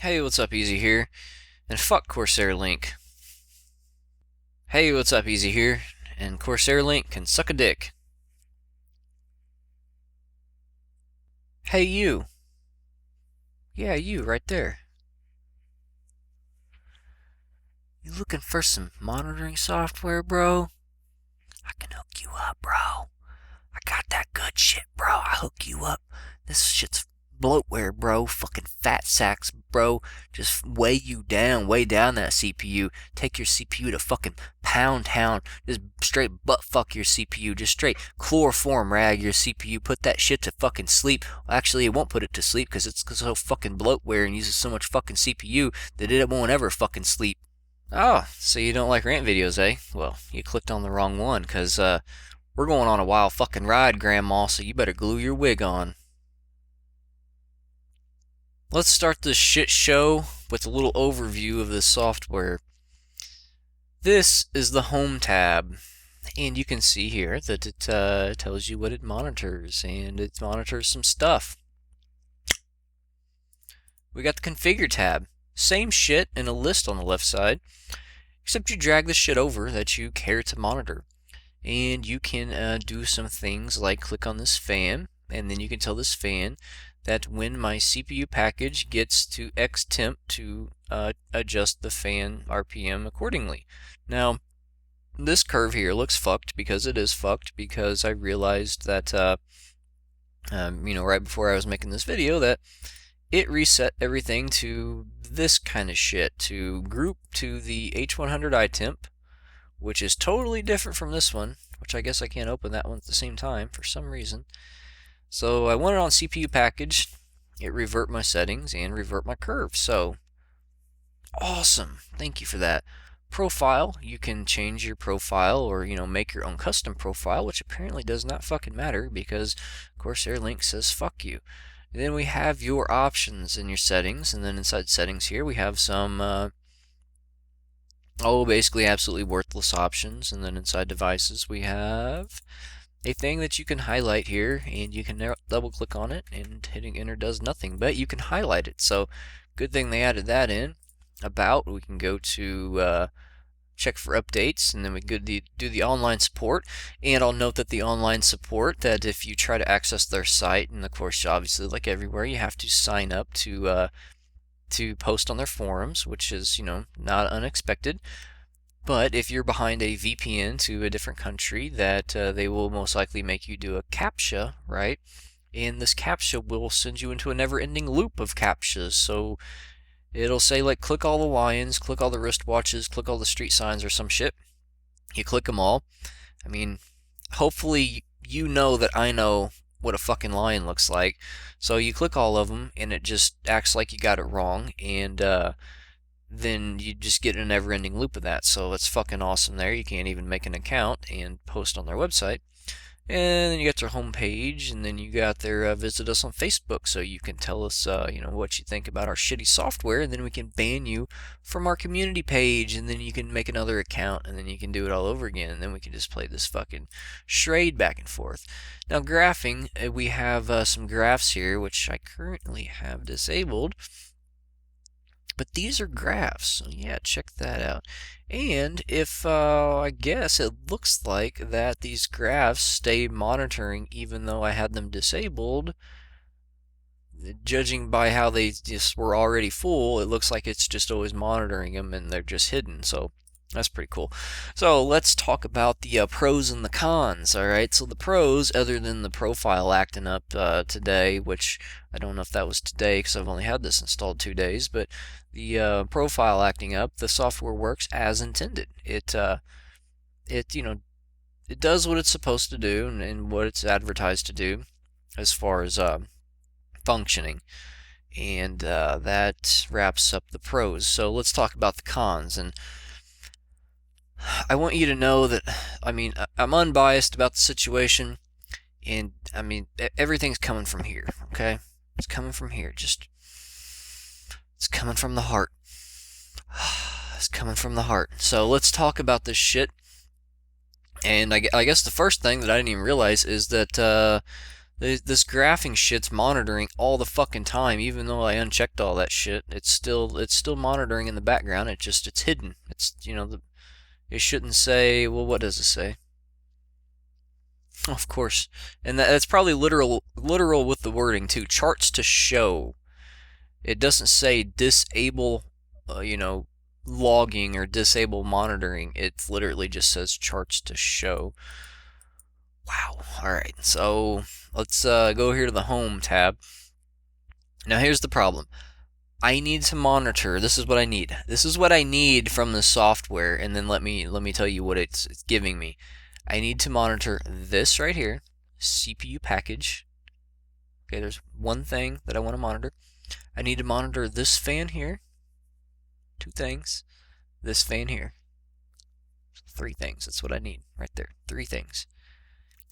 Hey, what's up, Easy here? And fuck Corsair Link. Hey, what's up, Easy here? And Corsair Link can suck a dick. Hey, you. Yeah, you, right there. You looking for some monitoring software, bro? I can hook you up, bro. I got that good shit, bro. I hook you up. This shit's bloatware, bro. Fucking fat sacks, bro. Just weigh down that CPU. Take your CPU to fucking pound town. Just straight butt fuck your CPU. Just straight chloroform rag your CPU. Put that shit to fucking sleep. Well, actually, it won't put it to sleep because it's so fucking bloatware and uses so much fucking CPU that it won't ever fucking sleep. Oh, so you don't like rant videos, eh? Well, you clicked on the wrong one, cause we're going on a wild fucking ride, Grandma, so you better glue your wig on. Let's start this shit show with a little overview of this software. This is the Home tab, and you can see here that it tells you what it monitors, and it monitors some stuff. We got the Configure tab. Same shit in a list on the left side, except you drag the shit over that you care to monitor. And you can do some things like click on this fan, and then you can tell this fan that when my CPU package gets to X temp to adjust the fan RPM accordingly. Now, this curve here looks fucked because it is fucked because I realized that, right before I was making this video, that it reset everything to this kind of shit, to group to the H100 iTemp, which is totally different from this one, which I guess I can't open that one at the same time for some reason. So I want it on CPU package, it revert my settings and revert my curve. So awesome, thank you for that. Profile, you can change your profile or make your own custom profile, which apparently does not fucking matter because Corsair Link says fuck you. And then we have your options in your settings, and then inside settings here we have some basically absolutely worthless options. And then inside devices we have a thing that you can highlight here, and you can double click on it, and hitting enter does nothing, but you can highlight it. So good thing they added that in. About, we can go to check for updates, and then we do the online support. And I'll note that the online support, that if you try to access their site, and of course obviously like everywhere you have to sign up to post on their forums, which is not unexpected. But if you're behind a VPN to a different country, that they will most likely make you do a CAPTCHA, right? And this CAPTCHA will send you into a never-ending loop of CAPTCHAs. So it'll say like click all the lions, click all the wristwatches, click all the street signs or some shit. You click them all. I mean, hopefully you know that I know what a fucking lion looks like. So you click all of them, and it just acts like you got it wrong, and then you just get a never-ending loop of that. So it's fucking awesome there. You can't even make an account and post on their website. And then you got their homepage, and then you got their visit us on Facebook, so you can tell us, what you think about our shitty software, and then we can ban you from our community page, and then you can make another account, and then you can do it all over again, and then we can just play this fucking charade back and forth. Now, graphing, we have some graphs here, which I currently have disabled. But these are graphs, so yeah, check that out. And if, I guess it looks like that these graphs stay monitoring even though I had them disabled. Judging by how they just were already full, it looks like it's just always monitoring them and they're just hidden. So that's pretty cool. So let's talk about the pros and the cons. Alright, so the pros, other than the profile acting up today, which I don't know if that was today because I've only had this installed 2 days, but the profile acting up, the software works as intended. It does what it's supposed to do and what it's advertised to do as far as functioning. And that wraps up the pros. So let's talk about the cons. And I want you to know that, I'm unbiased about the situation, and, everything's coming from here, okay? It's coming from here, it's coming from the heart. It's coming from the heart. So let's talk about this shit. And I guess the first thing that I didn't even realize is that This graphing shit's monitoring all the fucking time, even though I unchecked all that shit. It's still monitoring in the background. It's hidden. It's it shouldn't say. Well, what does it say? Of course, and that's probably literal with the wording too. Charts to show. It doesn't say disable, logging or disable monitoring. It literally just says charts to show. Wow. All right. So let's go here to the Home tab. Now here's the problem. I need to monitor. This is what I need. This is what I need from the software, and then let me tell you what it's giving me. I need to monitor this right here, CPU package. Okay, there's one thing that I want to monitor. I need to monitor this fan here. 2 things. This fan here. 3 things. That's what I need right there. 3 things.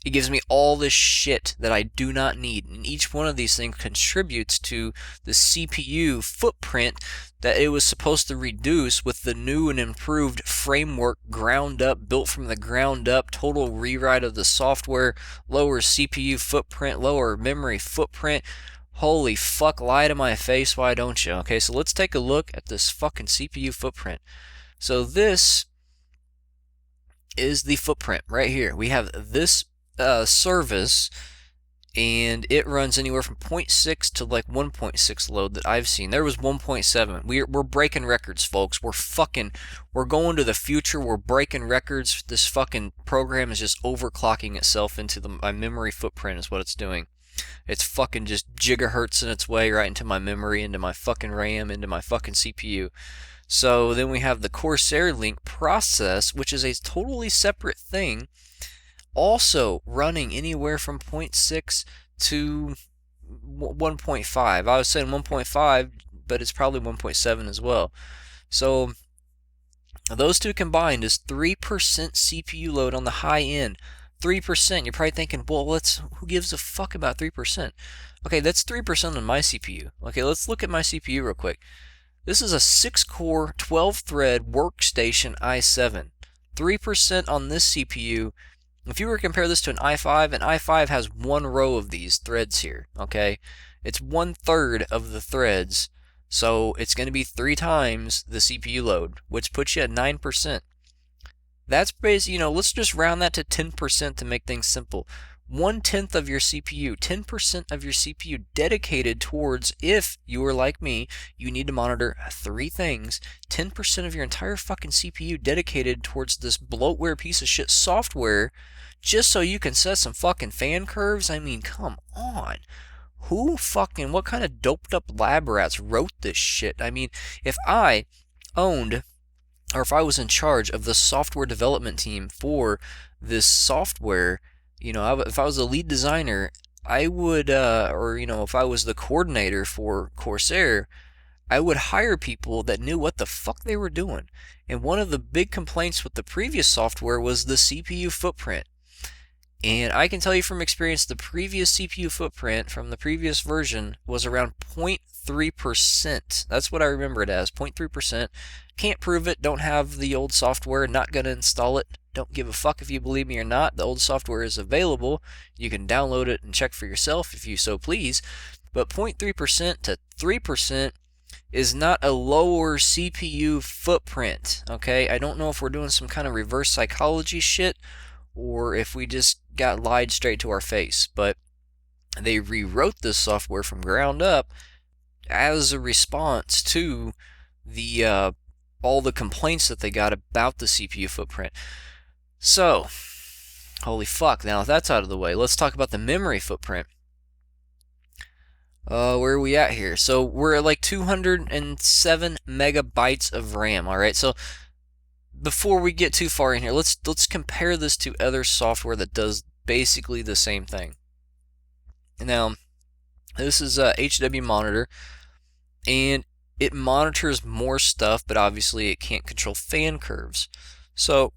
It gives me all this shit that I do not need, and each one of these things contributes to the CPU footprint that it was supposed to reduce with the new and improved framework, ground up, built from the ground up, total rewrite of the software, lower CPU footprint, lower memory footprint. Holy fuck, lie to my face, why don't you? Okay, so let's take a look at this fucking CPU footprint. So this is the footprint right here. We have this service, and it runs anywhere from 0.6 to like 1.6 load that I've seen. There was 1.7. We're breaking records, folks. We're going to the future. We're breaking records. This fucking program is just overclocking itself into my memory footprint is what it's doing. It's fucking just gigahertzing its way right into my memory, into my fucking RAM, into my fucking CPU. So then we have the Corsair Link process, which is a totally separate thing, also running anywhere from 0.6 to 1.5. I was saying 1.5, but it's probably 1.7 as well. So those two combined is 3% CPU load on the high end. 3%. You're probably thinking, well, who gives a fuck about 3%? Okay, that's 3% on my CPU. Okay, let's look at my CPU real quick. This is a 6-core, 12-thread workstation i7. 3% on this CPU. If you were to compare this to an i5, an i5 has 1 row of these threads here, okay? It's 1/3 of the threads, so it's going to be 3 times the CPU load, which puts you at 9%. That's basically, let's just round that to 10% to make things simple. 1/10 of your CPU, 10% of your CPU dedicated towards, if you are like me, you need to monitor 3 things, 10% of your entire fucking CPU dedicated towards this bloatware piece of shit software, just so you can set some fucking fan curves. I mean, come on. What kind of doped up lab rats wrote this shit? I mean, if I owned, or if I was in charge of the software development team for this software, if I was the lead designer, I would, if I was the coordinator for Corsair, I would hire people that knew what the fuck they were doing. And one of the big complaints with the previous software was the CPU footprint. And I can tell you from experience, the previous CPU footprint from the previous version was around 0.3%. That's what I remember it as, 0.3%. Can't prove it, don't have the old software, not going to install it. Don't give a fuck if you believe me or not. The old software is available. You can download it and check for yourself if you so please. But 0.3% to 3% is not a lower CPU footprint, okay? I don't know if we're doing some kind of reverse psychology shit or if we just got lied straight to our face, but they rewrote this software from ground up as a response to the all the complaints that they got about the CPU footprint. So, holy fuck, now if that's out of the way, let's talk about the memory footprint. Where are we at here? So we're at like 207 megabytes of RAM, alright? So before we get too far in here, let's compare this to other software that does basically the same thing. Now, this is a HW monitor, and it monitors more stuff, but obviously it can't control fan curves. So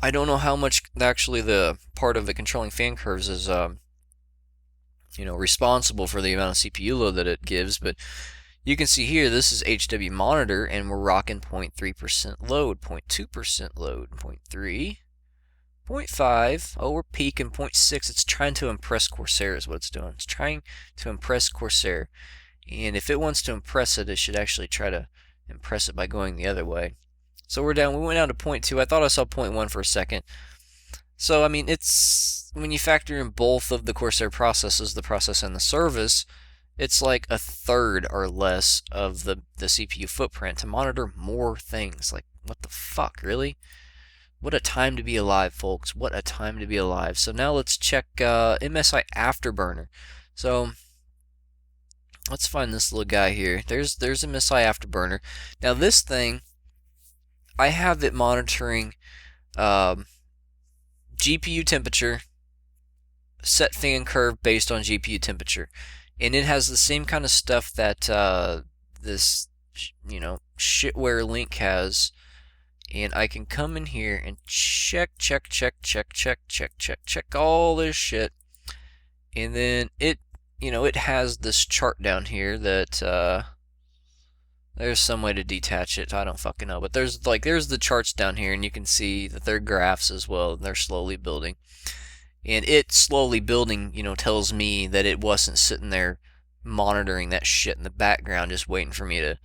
I don't know how much actually the part of it controlling fan curves is responsible for the amount of CPU load that it gives, but you can see here this is HW monitor and we're rocking 0.3% load, 0.2% load, 0.3, 0.5. Oh, we're peaking 0.6. It's trying to impress Corsair is what it's doing. It's trying to impress Corsair. And if it wants to impress it, it should actually try to impress it by going the other way. So we're down. We went down to 0.2. I thought I saw 0.1 for a second. So, I mean, it's when you factor in both of the Corsair processes, the process and the service, it's like a third or less of the CPU footprint to monitor more things. Like, what the fuck, really? What a time to be alive, folks. What a time to be alive. So now let's check MSI Afterburner. So let's find this little guy here. There's MSI Afterburner. Now this thing, I have it monitoring GPU temperature, set fan curve based on GPU temperature. And it has the same kind of stuff that this, shitware Link has. And I can come in here and check all this shit. And then it has this chart down here that there's some way to detach it. I don't fucking know. But there's the charts down here, and you can see that they're graphs as well. They're slowly building. And it slowly building, tells me that it wasn't sitting there monitoring that shit in the background, just waiting for me to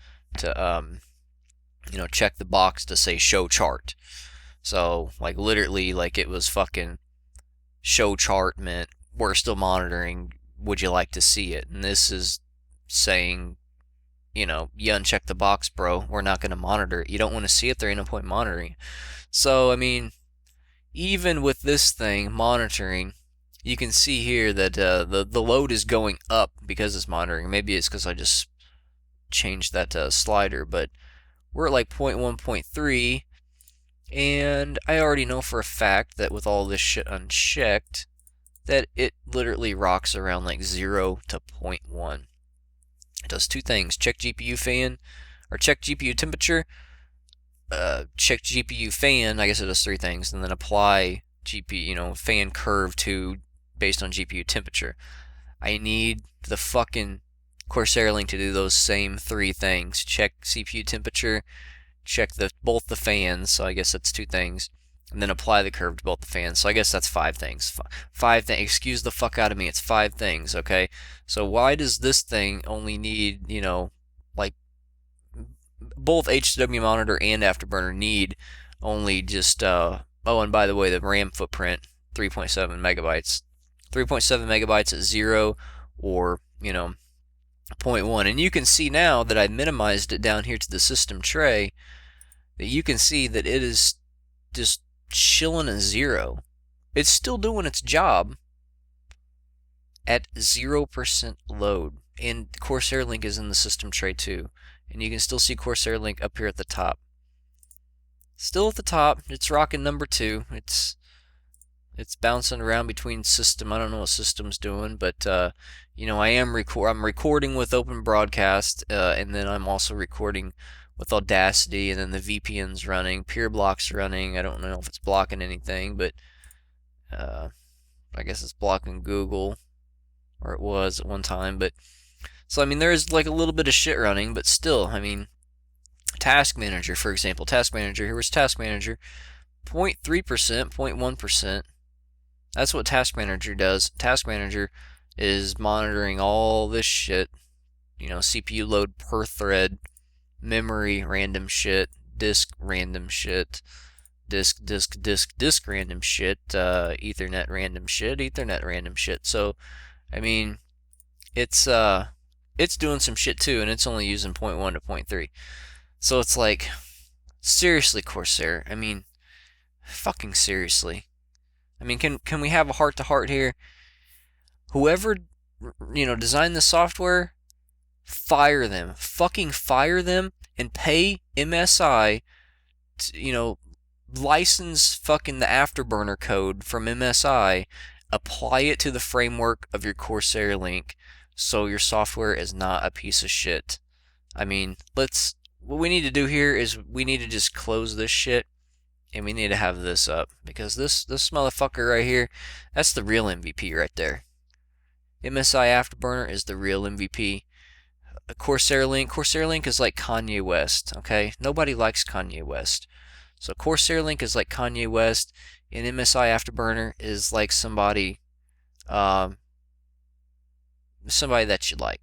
check the box to say show chart. So, literally, it was fucking show chart meant we're still monitoring. Would you like to see it? And this is saying, you uncheck the box, bro. We're not going to monitor it. You don't want to see it, there ain't no point monitoring. So, I mean, even with this thing monitoring, you can see here that the load is going up because it's monitoring. Maybe it's because I just changed that slider, but we're at 0.1, 0.3, and I already know for a fact that with all this shit unchecked, that it literally rocks around 0 to 0.1. It does two things: check GPU fan, or check GPU temperature, check GPU fan. I guess it does three things, and then apply GPU, fan curve to based on GPU temperature. I need the fucking Corsair Link to do those same three things: check CPU temperature, check both the fans, so I guess that's two things, and then apply the curve to both the fans. So I guess that's five things. Five things. Excuse the fuck out of me. It's five things, okay? So why does this thing only need, both HW monitor and Afterburner need only just, oh, and by the way, the RAM footprint, 3.7 megabytes. 3.7 megabytes at 0 or, 0.1. And you can see now that I minimized it down here to the system tray, that you can see that it is just chilling at 0. It's still doing its job at 0% load. And Corsair Link is in the system tray too. And you can still see Corsair Link up here at the top. Still at the top. It's rocking number 2. It's bouncing around between system. I don't know what system's doing, but I'm recording with Open Broadcast, and then I'm also recording with Audacity, and then the VPN's running, PureBlock's running. I don't know if it's blocking anything, but I guess it's blocking Google, or it was at one time. But so I mean, there is a little bit of shit running, but still, I mean, Task Manager, for example, Task Manager. Here's Task Manager, 0.3%, 0.1%. That's what Task Manager does. Task Manager is monitoring all this shit, CPU load per thread, memory random shit, disk random shit, disk random shit, Ethernet random shit, Ethernet random shit. So, I mean, it's doing some shit too, and it's only using 0.1 to 0.3. So it's seriously, Corsair. I mean, fucking seriously. I mean, can we have a heart-to-heart here? Whoever, designed the software, fire them. Fucking fire them and pay MSI to, license fucking the Afterburner code from MSI, apply it to the framework of your Corsair Link so your software is not a piece of shit. I mean, what we need to do here is we need to just close this shit. And we need to have this up, because this motherfucker right here, that's the real MVP right there. MSI Afterburner is the real MVP. Corsair Link is like Kanye West, okay? Nobody likes Kanye West. So Corsair Link is like Kanye West, An MSI Afterburner is like somebody that you like.